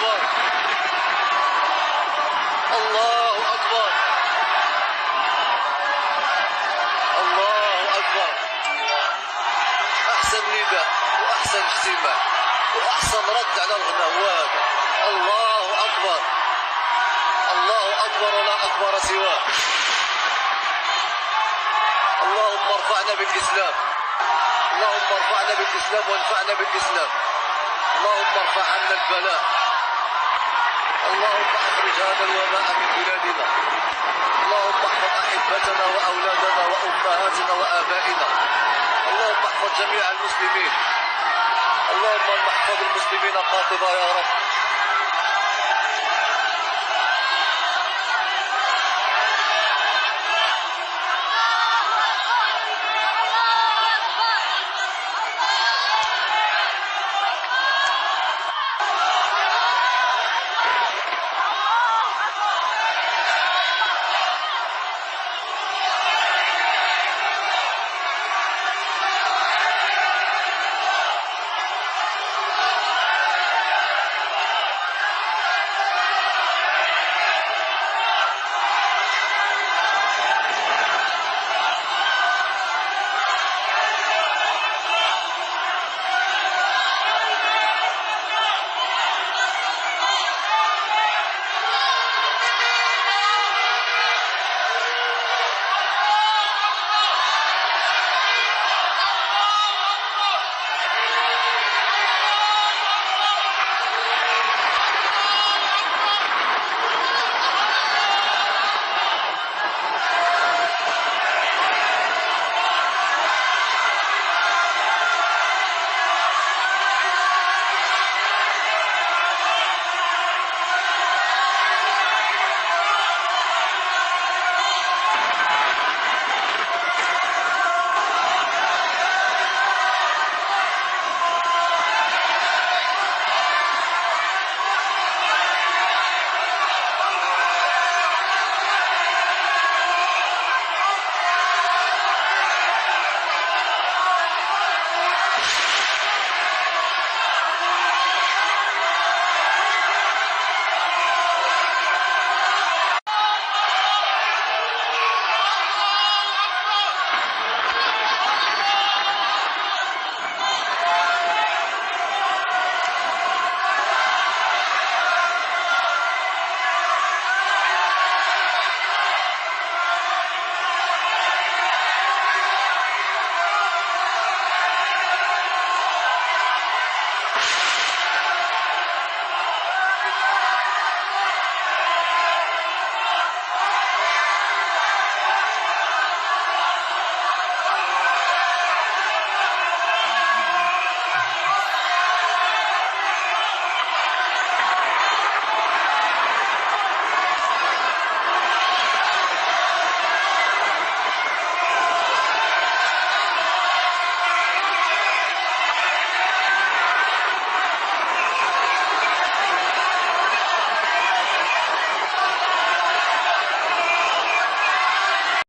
أكبر، الله أكبر، الله أكبر. أحسن نداء وأحسن اجتماع وأحسن رد على الغناء هو هذا. الله أكبر، الله أكبر ولا أكبر سواه. اللهم ارفعنا بالإسلام، اللهم ارفعنا بالإسلام وانفعنا بالإسلام. اللهم ارفع عنا البلاء، اللهم اخرج هذا الوباء من بلادنا. اللهم احفظ أحبتنا وأولادنا وأمهاتنا وآبائنا. اللهم احفظ جميع المسلمين، اللهم احفظ المسلمين قاطبة يا رب.